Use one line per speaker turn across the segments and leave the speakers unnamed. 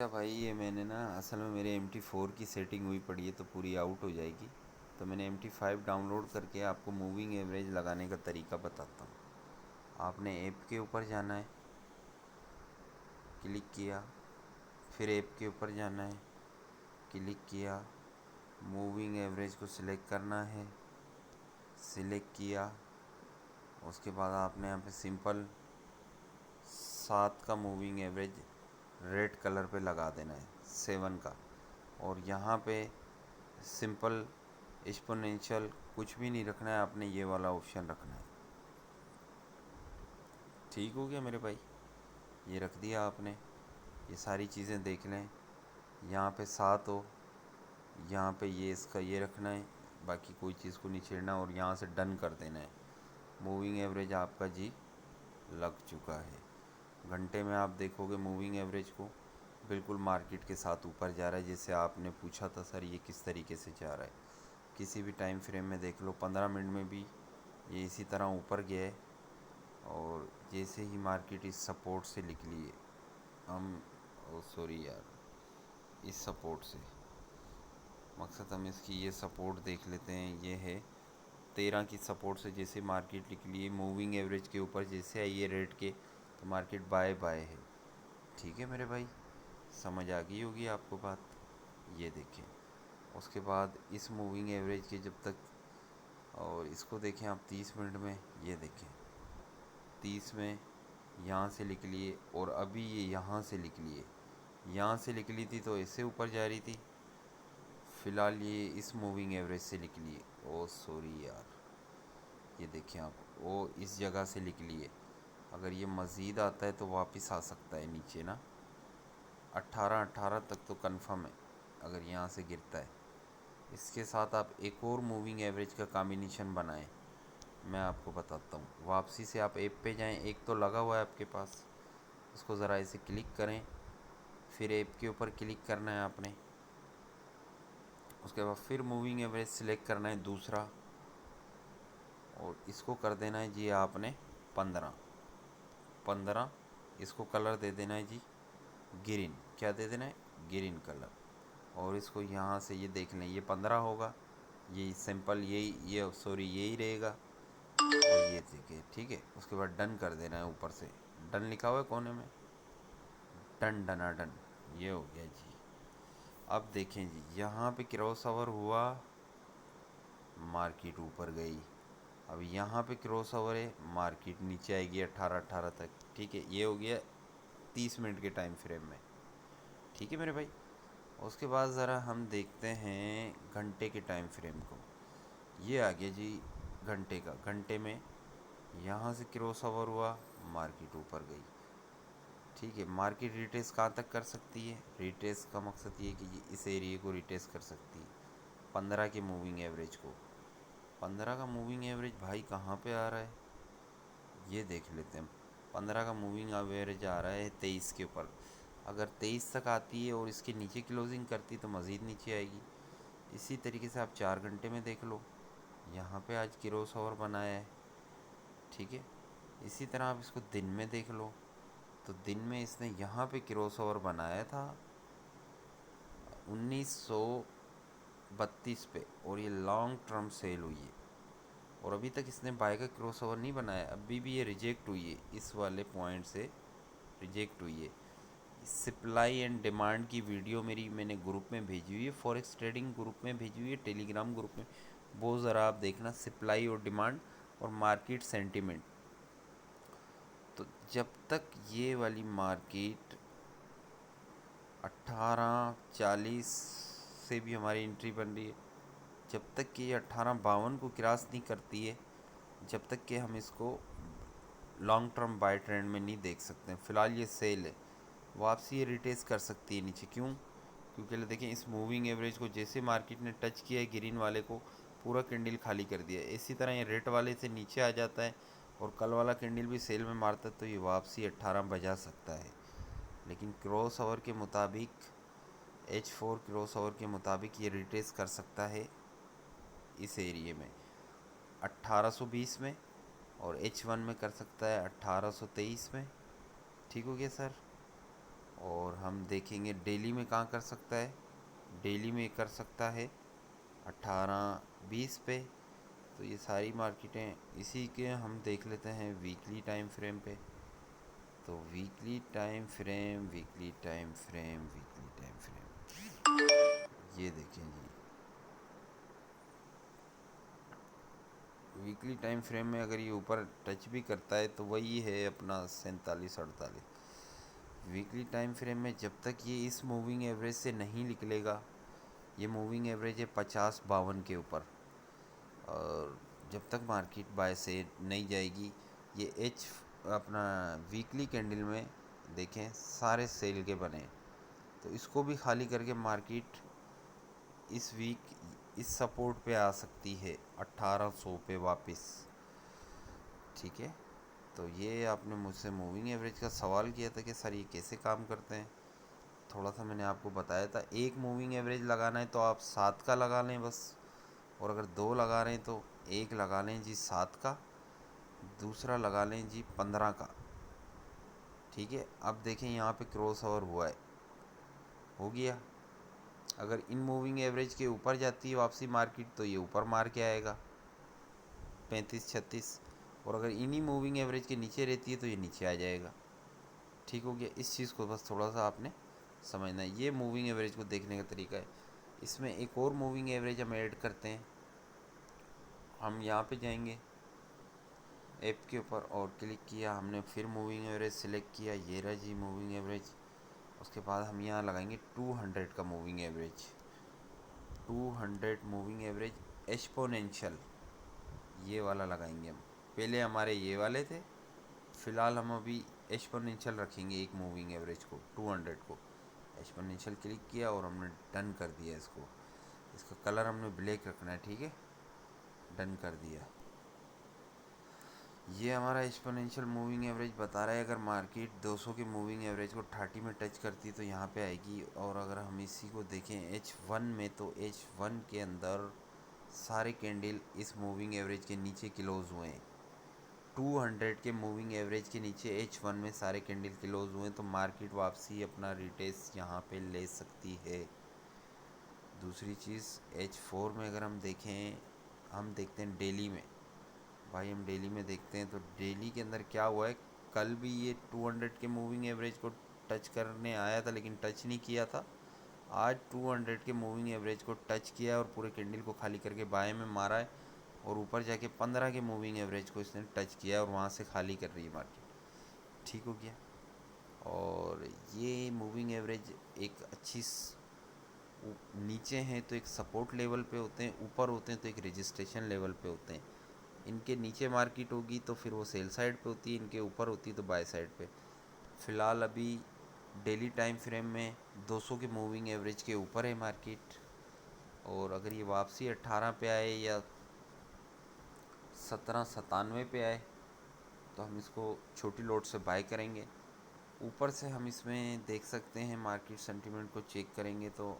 अच्छा भाई, ये मैंने ना असल में मेरे MT4 की सेटिंग हुई पड़ी है तो पूरी आउट हो जाएगी। तो मैंने MT5 डाउनलोड करके आपको मूविंग एवरेज लगाने का तरीका बताता हूँ। आपने ऐप के ऊपर जाना है, क्लिक किया, फिर ऐप के ऊपर जाना है, क्लिक किया, मूविंग एवरेज को सिलेक्ट करना है, सिलेक्ट किया। उसके बाद आपने यहाँ पे सिंपल 7 का मूविंग एवरेज रेड कलर पे लगा देना है, 7 का। और यहाँ पे सिंपल एक्सपोनेंशियल कुछ भी नहीं रखना है, आपने ये वाला ऑप्शन रखना है। ठीक हो गया मेरे भाई, ये रख दिया आपने। ये सारी चीज़ें देख लें, यहाँ पे 7 हो, यहाँ पे ये इसका ये रखना है, बाकी कोई चीज़ को नहीं छेड़ना और यहाँ से डन कर देना है। मूविंग एवरेज आपका जी लग चुका है। घंटे में आप देखोगे मूविंग एवरेज को बिल्कुल मार्केट के साथ ऊपर जा रहा है। जैसे आपने पूछा था सर ये किस तरीके से जा रहा है, किसी भी टाइम फ्रेम में देख लो, 15 मिनट में भी ये इसी तरह ऊपर गया है। और जैसे ही मार्केट इस सपोर्ट से निकली है, हम ओ सॉरी यार, इस सपोर्ट से मकसद हम इसकी ये सपोर्ट देख लेते हैं। ये है 13 की सपोर्ट से जैसे मार्केट निकली है मूविंग एवरेज के ऊपर, जैसे आई है रेट के, तो मार्केट बाय बाय है। ठीक है मेरे भाई, समझ आ गई होगी आपको बात। ये देखें, उसके बाद इस मूविंग एवरेज के जब तक, और इसको देखें आप 30 मिनट में, ये देखें 30 में यहाँ से निकली है और अभी ये यहाँ से निकली है। यहाँ से निकली थी तो ऐसे ऊपर जा रही थी, फ़िलहाल ये इस मूविंग एवरेज से निकली है। ओ सॉरी यार, ये देखें आप, वो इस जगह से निकली है। अगर ये मज़ीद आता है तो वापस आ सकता है नीचे ना, 18 तक तो कंफर्म है अगर यहाँ से गिरता है। इसके साथ आप एक और मूविंग एवरेज का कॉम्बिनेशन बनाएं, मैं आपको बताता हूँ। वापसी से आप ऐप पे जाएं, एक तो लगा हुआ है आपके पास, उसको ज़रा ऐसे क्लिक करें, फिर ऐप के ऊपर क्लिक करना है आपने। उसके बाद फिर मूविंग एवरेज सिलेक्ट करना है दूसरा, और इसको कर देना है जी आपने 15 इसको कलर दे देना है जी ग्रीन। क्या दे देना है? Green colour. और इसको यहाँ से ये देख लें, ये 15 होगा, ये सिंपल यही, ये सॉरी यही रहेगा। और ये देखिए, ठीक है। उसके बाद डन कर देना है, ऊपर से डन लिखा हुआ है कोने में, डन डना डन, ये हो गया जी। अब देखें जी, यहाँ पे क्रॉस ओवर हुआ, मार्केट ऊपर गई। अब यहाँ पे क्रॉस ओवर है, मार्केट नीचे आएगी 18 तक। ठीक है, ये हो गया 30 मिनट के टाइम फ्रेम में। ठीक है मेरे भाई। उसके बाद ज़रा हम देखते हैं घंटे के टाइम फ्रेम को। ये आ गया जी घंटे का। घंटे में यहाँ से क्रॉस ओवर हुआ, मार्केट ऊपर गई। ठीक है, मार्केट रिट्रेस कहाँ तक कर सकती है? रिट्रेस का मकसद ये है कि इस एरिए को रिट्रेस कर सकती है, 15 के मूविंग एवरेज को। 15 का मूविंग एवरेज भाई कहाँ पे आ रहा है, ये देख लेते हैं। 15 का मूविंग एवरेज आ रहा है 23 के ऊपर। अगर 23 तक आती है और इसके नीचे क्लोजिंग करती तो मज़ीद नीचे आएगी। इसी तरीके से आप 4 घंटे में देख लो, यहाँ पे आज क्रॉस ओवर बनाया है। ठीक है, इसी तरह आप इसको दिन में देख लो, तो दिन में इसने यहाँ पे क्रॉस ओवर बनाया था 1932 पे, और ये लॉन्ग टर्म सेल हुई है। और अभी तक इसने बाय का क्रॉस ओवर नहीं बनाया, अभी भी ये रिजेक्ट हुई है, इस वाले पॉइंट से रिजेक्ट हुई है। सप्लाई एंड डिमांड की वीडियो मेरी मैंने ग्रुप में भेजी हुई है, फॉरेक्स ट्रेडिंग ग्रुप में भेजी हुई है, टेलीग्राम ग्रुप में। वो ज़रा आप देखना, सप्लाई और डिमांड और मार्केट सेंटिमेंट। तो जब तक ये वाली मार्केट 1840 से भी हमारी एंट्री बन रही है, जब तक कि ये 1852 को क्रॉस नहीं करती है, जब तक कि हम इसको लॉन्ग टर्म बाय ट्रेंड में नहीं देख सकते हैं। फ़िलहाल ये सेल है, वापसी ये रिटेस कर सकती है नीचे। क्यों? क्योंकि देखें, इस मूविंग एवरेज को जैसे मार्केट ने टच किया है, ग्रीन वाले को पूरा कैंडल खाली कर दिया है। इसी तरह ये रेड वाले से नीचे आ जाता है और कल वाला कैंडल भी सेल में मारता है, तो ये वापसी 18 बजा सकता है। लेकिन क्रॉस ओवर के मुताबिक, H4 क्रॉस ओवर के मुताबिक ये रिट्रेस कर सकता है इस एरिए में 1820 में, और H1 में कर सकता है 1823 में। ठीक हो गया सर। और हम देखेंगे डेली में कहाँ कर सकता है। डेली में कर सकता है 18-20 पे। तो ये सारी मार्केटें इसी के हम देख लेते हैं वीकली टाइम फ्रेम पे। तो weekly time frame, weekly time frame, weekly time frame, ये देखें जी। वीकली टाइम फ्रेम में अगर ये ऊपर टच भी करता है तो वही है अपना 47-48। वीकली टाइम फ्रेम में जब तक ये इस मूविंग एवरेज से नहीं निकलेगा, ये मूविंग एवरेज है 50-52 के ऊपर, और जब तक मार्केट बाय से नहीं जाएगी, ये एच अपना वीकली कैंडल में देखें सारे सेल के बने। तो इसको भी खाली करके मार्केट इस वीक इस सपोर्ट पे आ सकती है 1800 पे वापस। ठीक है, तो ये आपने मुझसे मूविंग एवरेज का सवाल किया था कि सर ये कैसे काम करते हैं। थोड़ा सा मैंने आपको बताया था, एक मूविंग एवरेज लगाना है तो आप 7 का लगा लें बस, और अगर 2 लगा रहे हैं तो एक लगा लें जी 7 का, दूसरा लगा लें जी 15 का। ठीक है, अब देखें यहाँ पे क्रॉस ओवर हुआ है, हो गया। अगर इन मूविंग एवरेज के ऊपर जाती है वापसी मार्केट तो ये ऊपर मार के आएगा 35-36, और अगर इन्हीं मूविंग एवरेज के नीचे रहती है तो ये नीचे आ जाएगा। ठीक हो गया, इस चीज़ को बस थोड़ा सा आपने समझना है। ये मूविंग एवरेज को देखने का तरीका है। इसमें एक और मूविंग एवरेज हम ऐड करते हैं। हम यहाँ पे जाएंगे ऐप के ऊपर और क्लिक किया हमने, फिर मूविंग एवरेज सिलेक्ट किया, ये रहा जी मूविंग एवरेज। उसके बाद हम यहाँ लगाएंगे 200 का moving average, 200 moving average exponential, ये वाला लगाएंगे हम। पहले हमारे ये वाले थे, फ़िलहाल हम अभी एक्सपोनेंशियल रखेंगे एक मूविंग एवरेज को 200 को। एक्सपोनेंशियल क्लिक किया और हमने डन कर दिया इसको। इसका कलर हमने ब्लैक रखना है, ठीक है, डन कर दिया। ये हमारा एक्सपोनेंशियल मूविंग एवरेज बता रहा है अगर मार्केट 200 के मूविंग एवरेज को 30 में टच करती तो यहाँ पे आएगी। और अगर हम इसी को देखें H1 में, तो H1 के अंदर सारे कैंडल इस मूविंग एवरेज के नीचे क्लोज हुए हैं। 200 के मूविंग एवरेज के नीचे H1 में सारे कैंडल क्लोज हुए हैं, तो मार्केट वापसी अपना रिटेस्ट यहाँ पे ले सकती है। दूसरी चीज़ H4 में अगर हम देखें, हम देखते हैं डेली में। भाई हम डेली में देखते हैं तो डेली के अंदर क्या हुआ है। कल भी ये 200 के मूविंग एवरेज को टच करने आया था लेकिन टच नहीं किया था। आज 200 के मूविंग एवरेज को टच किया है और पूरे कैंडल को खाली करके बाय में मारा है, और ऊपर जाके 15 के मूविंग एवरेज को इसने टच किया है और वहाँ से खाली कर रही है मार्केट। ठीक हो गया। और ये मूविंग एवरेज एक अच्छी नीचे हैं तो एक सपोर्ट लेवल पे होते हैं, ऊपर होते हैं तो एक रजिस्ट्रेशन लेवल पे होते हैं। इनके नीचे मार्केट होगी तो फिर वो सेल साइड पे होती है, इनके ऊपर होती है तो बाय साइड पे। फ़िलहाल अभी डेली टाइम फ्रेम में 200 के मूविंग एवरेज के ऊपर है मार्केट, और अगर ये वापसी 18 पे आए या 1797 पे आए तो हम इसको छोटी लोट से बाय करेंगे। ऊपर से हम इसमें देख सकते हैं, मार्केट सेंटीमेंट को चेक करेंगे तो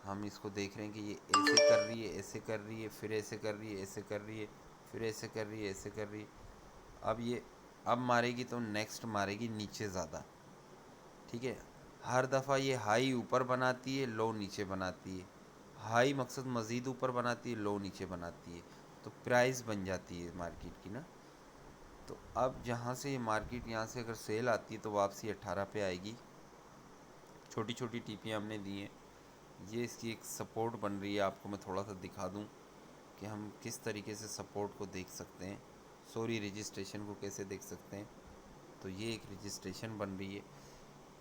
हम इसको देख रहे हैं कि ये ऐसे कर रही है, ऐसे कर रही है, फिर ऐसे कर रही है, ऐसे कर रही है, फिर ऐसे कर रही है, ऐसे कर रही है। अब ये अब मारेगी तो नेक्स्ट मारेगी नीचे ज़्यादा। ठीक है, हर दफ़ा ये हाई ऊपर बनाती है, लो नीचे बनाती है। हाई मकसद मज़ीद ऊपर बनाती है, लो नीचे बनाती है, तो प्राइस बन जाती है मार्केट की ना। तो अब जहाँ से ये मार्केट, यहाँ से अगर सेल आती है तो वापसी 18 पे आएगी। छोटी छोटी टीपियाँ हमने दी हैं, ये इसकी एक सपोर्ट बन रही है। आपको मैं थोड़ा सा दिखा दूँ कि हम किस तरीके से सपोर्ट को देख सकते हैं, सॉरी रजिस्ट्रेशन को कैसे देख सकते हैं। तो ये एक रजिस्ट्रेशन बन रही है,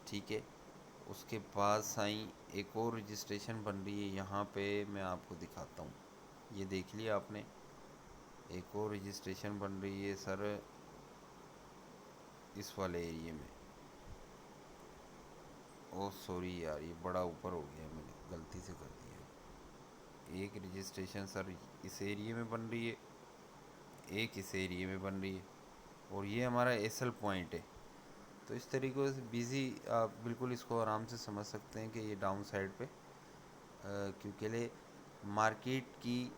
ठीक है। उसके बाद साईं एक और रजिस्ट्रेशन बन रही है, यहाँ पे मैं आपको दिखाता हूँ। ये देख लिया आपने, एक और रजिस्ट्रेशन बन रही है सर इस वाले एरिए में। ओह सॉरी यार, ये बड़ा ऊपर हो गया, मैंने गलती से कर दिया। एक रजिस्ट्रेशन सर इस एरिए में बन रही है, एक इस एरिए में बन रही है, और ये हमारा एसल पॉइंट है। तो इस तरीके से बिज़ी आप बिल्कुल इसको आराम से समझ सकते हैं कि ये डाउन साइड पे क्योंकि ले मार्केट की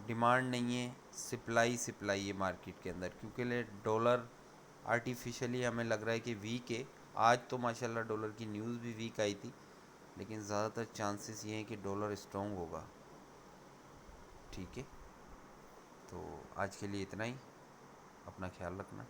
डिमांड नहीं है, सप्लाई है मार्केट के अंदर। क्योंकि ले डॉलर आर्टिफिशियली हमें लग रहा है कि वीक है, आज तो माशाल्लाह डॉलर की न्यूज़ भी वीक आई थी, लेकिन ज़्यादातर चांसेस ये हैं कि डॉलर स्ट्रॉन्ग होगा। ठीक है, तो आज के लिए इतना ही। अपना ख्याल रखना।